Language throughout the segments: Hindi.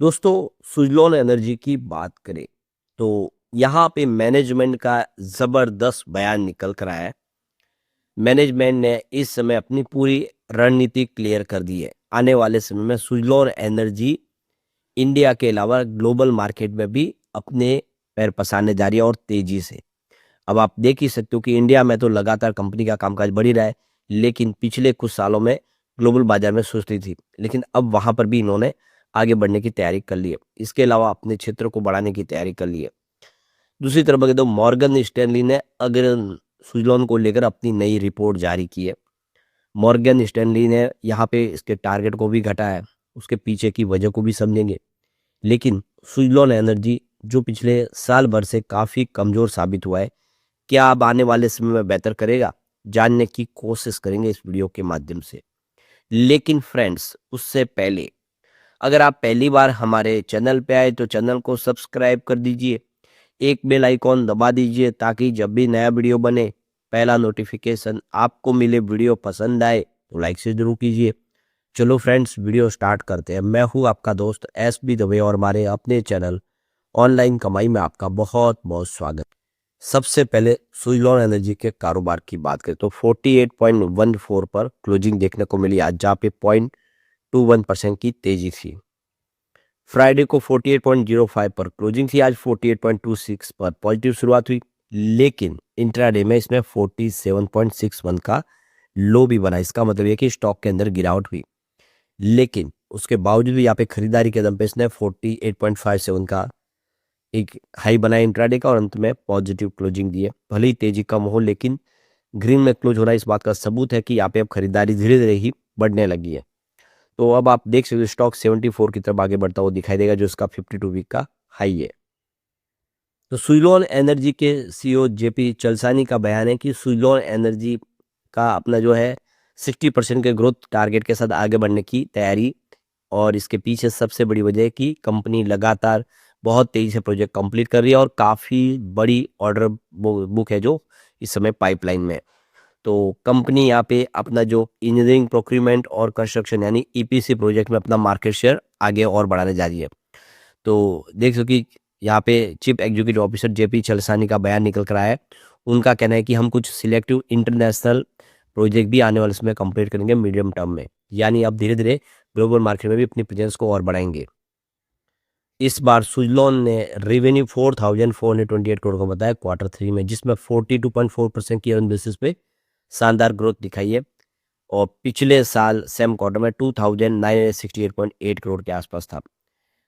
दोस्तों, सुजलॉन एनर्जी की बात करें तो यहाँ पे मैनेजमेंट का ज़बरदस्त बयान निकल कर आया है। मैनेजमेंट ने इस समय अपनी पूरी रणनीति क्लियर कर दी है। आने वाले समय में सुजलॉन एनर्जी इंडिया के अलावा ग्लोबल मार्केट में भी अपने पैर पसारने जा रही है और तेजी से। अब आप देख ही सकते हो कि इंडिया में तो लगातार कंपनी का कामकाज बढ़ ही रहा है, लेकिन पिछले कुछ सालों में ग्लोबल बाजार में सुस्ती थी। लेकिन अब वहां पर भी इन्होंने आगे बढ़ने की तैयारी कर ली है। इसके अलावा अपने क्षेत्र को बढ़ाने की तैयारी कर ली है। दूसरी तरफ अगर तो मॉर्गन स्टैनली ने अगर सुजलॉन को लेकर अपनी नई रिपोर्ट जारी की है। मॉर्गन स्टैनली ने यहाँ पे इसके टारगेट को भी घटाया है। उसके पीछे की वजह को भी समझेंगे। लेकिन सुजलॉन एनर्जी जो पिछले साल भर से काफी कमजोर साबित हुआ है, क्या अब आने वाले समय में बेहतर करेगा, जानने की कोशिश करेंगे इस वीडियो के माध्यम से। लेकिन फ्रेंड्स, उससे पहले अगर आप पहली बार हमारे चैनल पे आए तो चैनल को सब्सक्राइब कर दीजिए, एक बेल आइकॉन दबा दीजिए ताकि जब भी नया वीडियो बने पहला नोटिफिकेशन आपको मिले। वीडियो पसंद आए तो लाइक से जरूर कीजिए। चलो फ्रेंड्स, वीडियो स्टार्ट करते हैं। मैं हूं आपका दोस्त SB दवे और हमारे अपने चैनल ऑनलाइन कमाई में आपका बहुत बहुत स्वागत। सबसे पहले सुजलॉन एनर्जी के कारोबार की बात करें तो 48.14 पर क्लोजिंग देखने को मिली आज, जहाँ पे 0.21% की तेजी थी। फ्राइडे को 48.05 पर क्लोजिंग थी, आज 48.26 पर पॉजिटिव शुरुआत हुई। लेकिन इंट्राडे में इसमें 47.61 का लो भी बना। इसका मतलब ये कि स्टॉक के अंदर गिरावट हुई, लेकिन उसके बावजूद भी यहाँ पे खरीदारी के दम पे इसने 48.57 का एक हाई बनाया इंट्राडे का और अंत में पॉजिटिव क्लोजिंग दी है। भले ही तेजी कम हो, लेकिन ग्रीन में क्लोज हो रहा है, इस बात का सबूत है कि यहाँ पे अब खरीदारी धीरे धीरे ही बढ़ने लगी है। तो अब आप देख सकते हो स्टॉक 74 की तरफ आगे बढ़ता हुआ दिखाई देगा, जो इसका 52 वीक का हाई है। तो सुजलॉन एनर्जी के CEO JP चलसानी का बयान है कि सुजलॉन एनर्जी का अपना जो है 60% के ग्रोथ टारगेट के साथ आगे बढ़ने की तैयारी, और इसके पीछे सबसे बड़ी वजह है कि कंपनी लगातार बहुत तेजी से प्रोजेक्ट कंप्लीट कर रही है और काफ़ी बड़ी ऑर्डर बुक है जो इस समय पाइपलाइन में है। तो कंपनी यहाँ पे अपना जो इंजीनियरिंग, प्रोक्यूरमेंट और कंस्ट्रक्शन यानी EPC प्रोजेक्ट में अपना मार्केट शेयर आगे और बढ़ाने जा रही है। तो देख सको कि यहाँ पे चीफ एग्जीक्यूटिव ऑफिसर JP चलसानी का बयान निकल कर आया है। उनका कहना है कि हम कुछ सिलेक्टिव इंटरनेशनल प्रोजेक्ट भी आने वाले समय कंप्लीट करेंगे मीडियम टर्म में, यानी अब धीरे धीरे ग्लोबल मार्केट में भी अपनी प्रेजेंस को और बढ़ाएंगे। इस बार सुजलॉन ने रेवेन्यू 4,428 करोड़ का बताया Q3 में, जिसमें 42.4% की अर्न बेसिस पे शानदार ग्रोथ दिखाई है। और पिछले साल सेम क्वार्टर में 2,968.8 करोड़ के आसपास था।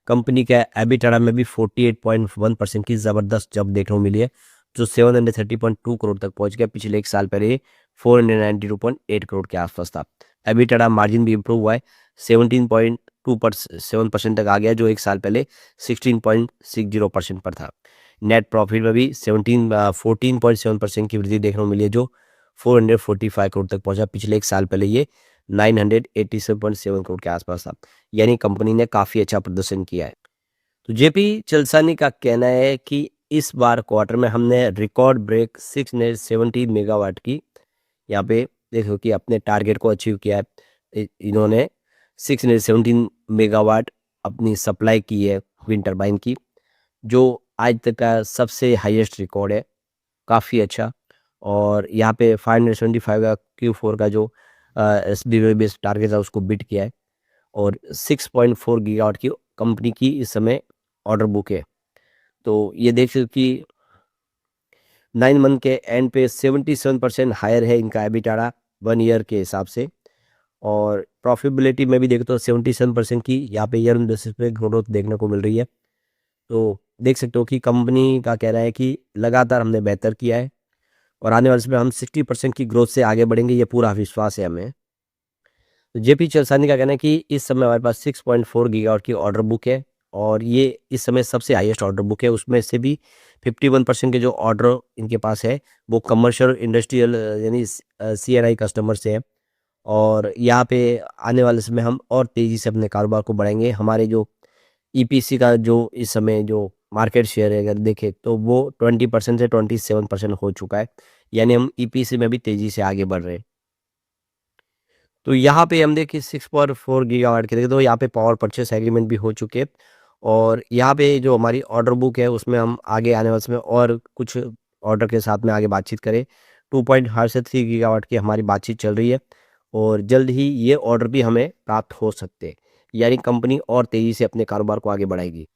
कंपनी का एबिटाडा में भी 48.1% की ज़बरदस्त जंप देखने को मिली है, जो 730.2 करोड़ तक पहुंच गया। पिछले एक साल पहले 492.8 करोड़ के आसपास था। एबिटाडा मार्जिन भी इंप्रूव हुआ है, 17.27% तक आ गया, जो एक साल पहले 16.60% पर था। नेट प्रॉफिट में भी 14.7% की वृद्धि देखने को मिली है, जो 445 करोड़ तक पहुंचा। पिछले एक साल पहले ये 987.7 करोड़ के आसपास था, यानी कंपनी ने काफ़ी अच्छा प्रदर्शन किया है। तो JP चलसानी का कहना है कि इस बार क्वार्टर में हमने रिकॉर्ड ब्रेक 670 मेगावाट की यहाँ पे देखो कि अपने टारगेट को अचीव किया है। इन्होंने 617 मेगावाट अपनी सप्लाई की है विंड टर्बाइन की, जो आज तक का सबसे हाईएस्ट रिकॉर्ड है, काफ़ी अच्छा। और यहाँ पे 575 का Q4 का जो SBB बेस्ड टारगेट था उसको बीट किया है। और 6.4 गीगावाट की कंपनी की इस समय ऑर्डर बुक है। तो ये देख सकते कि 9 मंथ के एंड पे 77% हायर है इनका एबिटाडा 1 ईयर के हिसाब से। और प्रॉफिटेबिलिटी में भी देखो तो 77% की यहाँ पे ईयर बेसिस पे ग्रोथ देखने को मिल रही है। तो देख सकते हो कि कंपनी का कहना है कि लगातार हमने बेहतर किया है और आने वाले समय हम 60% की ग्रोथ से आगे बढ़ेंगे, ये पूरा विश्वास है हमें। तो JP चलसानी का कहना है कि इस समय हमारे पास 6.4 गीगावाट की ऑर्डर बुक है और ये इस समय सबसे हाईएस्ट ऑर्डर बुक है। उसमें से भी 51% के जो ऑर्डर इनके पास है वो कमर्शियल इंडस्ट्रियल यानी CNI कस्टमर से है। और यहाँ पे आने वाले समय हम और तेज़ी से अपने कारोबार को बढ़ाएंगे। हमारे जो EPC का जो इस समय जो मार्केट शेयर है अगर देखें तो वो 20% से 27% हो चुका है, यानी हम EPC में भी तेज़ी से आगे बढ़ रहे हैं। तो यहाँ पे हम देखिए 6.4 गीगावाट के देखें तो यहाँ पे पावर परचेस एग्रीमेंट भी हो चुके हैं और यहाँ पे जो हमारी ऑर्डर बुक है उसमें हम आगे आने वाले समय और कुछ ऑर्डर के साथ में आगे बातचीत करें। 2.5 से 3 गीगावाट की हमारी बातचीत चल रही है और जल्द ही ये ऑर्डर भी हमें प्राप्त हो सकते हैं, यानी कंपनी और तेज़ी से अपने कारोबार को आगे बढ़ाएगी।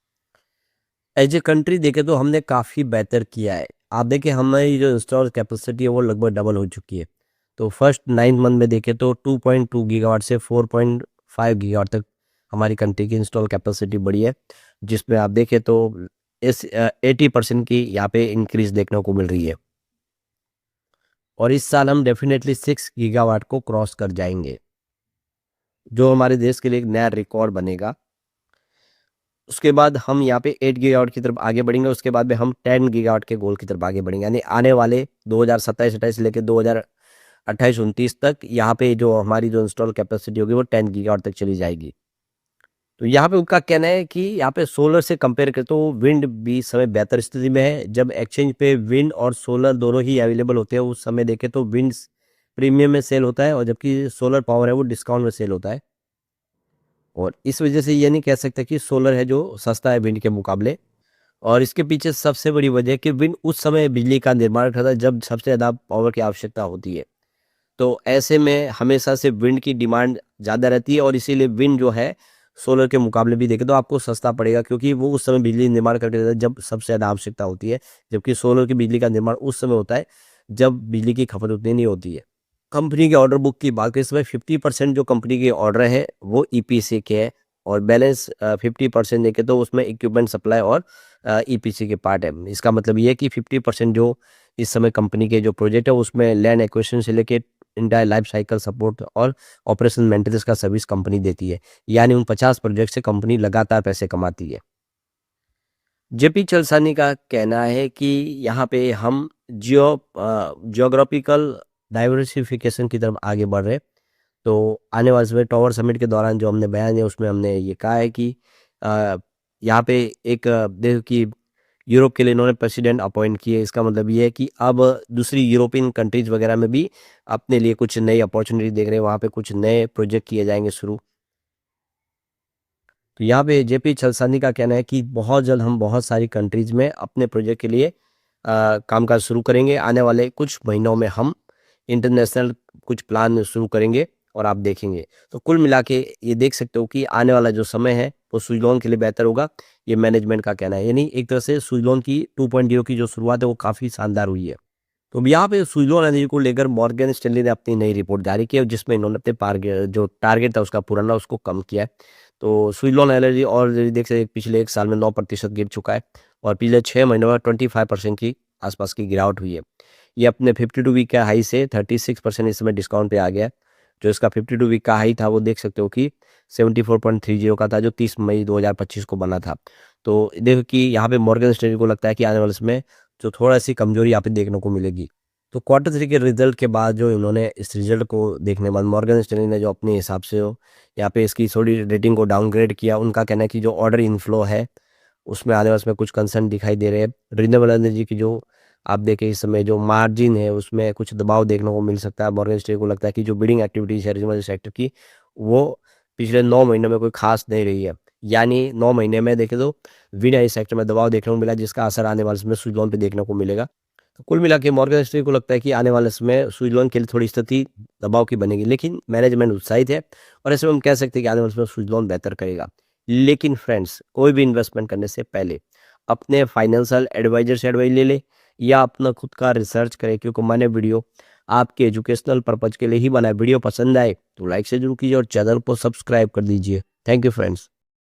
एज ए कंट्री देखें तो हमने काफ़ी बेहतर किया है। आप देखें हमारी जो इंस्टॉल कैपेसिटी है वो लगभग डबल हो चुकी है। तो फर्स्ट 9 मंथ में देखें तो 2.2 गीगावाट से 4.5 गीगावाट तक हमारी कंट्री की इंस्टॉल कैपेसिटी बढ़ी है, जिसमें आप देखें तो इस 80% की यहाँ पे इंक्रीज देखने को मिल रही है और इस साल हम डेफिनेटली 6 गीगावाट को क्रॉस कर जाएंगे, जो हमारे देश के लिए एक नया रिकॉर्ड बनेगा। उसके बाद हम यहाँ पे 8 गीगावाट की तरफ आगे बढ़ेंगे, उसके बाद में हम 10 गीगावाट के गोल की तरफ आगे बढ़ेंगे, यानी आने वाले 2027-28 से लेकर 2028-29 तक यहाँ पे जो हमारी जो इंस्टॉल कैपेसिटी होगी वो 10 गीगावाट तक चली जाएगी। तो यहाँ पे उनका कहना है कि यहाँ पे सोलर से कंपेयर करें तो विंड भी इस समय बेहतर स्थिति में है। जब एक्सचेंज पे विंड और सोलर दोनों ही अवेलेबल होते हैं उस समय देखें तो विंड प्रीमियम में सेल होता है और जबकि सोलर पावर है वो डिस्काउंट में सेल होता है। और इस वजह से ये नहीं कह सकते कि सोलर है जो सस्ता है विंड के मुकाबले। और इसके पीछे सबसे बड़ी वजह है कि विंड उस समय बिजली का निर्माण करता है जब सबसे ज़्यादा पावर की आवश्यकता होती है। तो ऐसे में हमेशा से विंड की डिमांड ज़्यादा रहती है और इसीलिए विंड जो है सोलर के मुकाबले भी देखें तो आपको सस्ता पड़ेगा, क्योंकि वो उस समय बिजली निर्माण करके देता है जब सबसे ज़्यादा आवश्यकता होती है, जबकि सोलर की बिजली का निर्माण उस समय होता है जब बिजली की खपत उतनी नहीं होती है। कंपनी के ऑर्डर बुक की बात करें, इस समय 50% जो कंपनी के ऑर्डर है वो ईपीसी के हैं और बैलेंस 50% देखें तो उसमें इक्विपमेंट सप्लाई और ईपीसी के पार्ट है। इसका मतलब ये है कि 50% जो इस समय कंपनी के जो प्रोजेक्ट है उसमें लैंड एक्विजिशन से लेके इंटायर लाइफ साइकिल सपोर्ट और ऑपरेशन मेंटेनेंस का सर्विस कंपनी देती है, यानी उन 50 प्रोजेक्ट से कंपनी लगातार पैसे कमाती है। जेपी चलसानी का कहना है कि यहाँ पे हम जियोग्राफिकल डाइवर्सिफिकेशन की तरफ आगे बढ़ रहे हैं। तो आने वाले समय टॉवर समिट के दौरान जो हमने बयान दिया उसमें हमने ये कहा है कि यहाँ पे एक देखो कि यूरोप के लिए इन्होंने प्रेसिडेंट अपॉइंट किए। इसका मतलब ये है कि अब दूसरी यूरोपियन कंट्रीज वगैरह में भी अपने लिए कुछ नई अपॉर्चुनिटी देख रहे हैं, वहाँ पे कुछ नए प्रोजेक्ट किए जाएंगे शुरू। तो यहाँ पे जेपी चलसानी का कहना है कि बहुत जल्द हम बहुत सारी कंट्रीज में अपने प्रोजेक्ट के लिए कामकाज शुरू करेंगे। आने वाले कुछ महीनों में हम इंटरनेशनल कुछ प्लान शुरू करेंगे और आप देखेंगे। तो कुल मिला के ये देख सकते हो कि आने वाला जो समय है वो सुजलॉन के लिए बेहतर होगा, ये मैनेजमेंट का कहना है। यानी एक तरह से सुजलॉन की 2.0 की जो शुरुआत है वो काफ़ी शानदार हुई है। तो अब यहाँ पे सुजलॉन एनर्जी को लेकर मॉर्गन स्टैनली ने अपनी नई रिपोर्ट जारी की है जिसमें इन्होंने अपने जो टारगेट था उसका पुराना उसको कम किया है। तो सुजलॉन एनर्जी और देख सकते पिछले 1 साल में 9% गिर चुका है और पिछले 6 महीनों में 25% की आसपास की गिरावट हुई है। ये अपने 52 वीक का हाई से 36% इस समय डिस्काउंट पे आ गया है। जो इसका 52 वीक का हाई था वो देख सकते हो कि 74.30 का था जो 30 मई 2025 को बना था। तो देखो कि यहाँ पे मॉर्गन स्टैनली को लगता है कि आने वाले समय जो थोड़ा सी कमजोरी यहाँ पे देखने को मिलेगी। तो क्वार्टर 3 के रिजल्ट के बाद जो इन्होंने इस रिजल्ट को देखने के बाद मॉर्गन स्टैनली ने जो अपने हिसाब से यहाँ पे इसकी थोड़ी रेटिंग को डाउनग्रेड किया। उनका कहना है कि जो ऑर्डर इनफ्लो है उसमें आने वाले उसमें कुछ कंसर्न दिखाई दे रहे हैं। रिन्यूएबल एनर्जी की जो आप देखें इस समय जो मार्जिन है उसमें कुछ दबाव देखने को मिल सकता है। मॉर्गन स्टैनली को लगता है कि जो बिडिंग एक्टिविटीज है रिन्यूएबल सेक्टर की वो पिछले 9 महीनों में कोई खास नहीं रही है, यानी 9 महीने में देखें तो विंड एनर्जी सेक्टर में दबाव देखने को मिला जिसका असर आने वाले समय सुजलॉन पे देखने को मिलेगा। तो कुल मिला के मॉर्गन स्टैनली को लगता है कि आने वाले समय सुजलॉन के लिए थोड़ी स्थिति दबाव की बनेगी, लेकिन मैनेजमेंट उत्साहित है और ऐसे में हम कह सकते हैं कि आने वाले समय सुजलॉन बेहतर करेगा। लेकिन फ्रेंड्स, कोई भी इन्वेस्टमेंट करने से पहले अपने फाइनेंशियल एडवाइजर से एडवाइस ले ले या अपना खुद का रिसर्च करें, क्योंकि मैंने वीडियो आपके एजुकेशनल पर्पज के लिए ही बनाया। वीडियो पसंद आए तो लाइक से जरूर कीजिए और चैनल को सब्सक्राइब कर दीजिए। Thank you friends.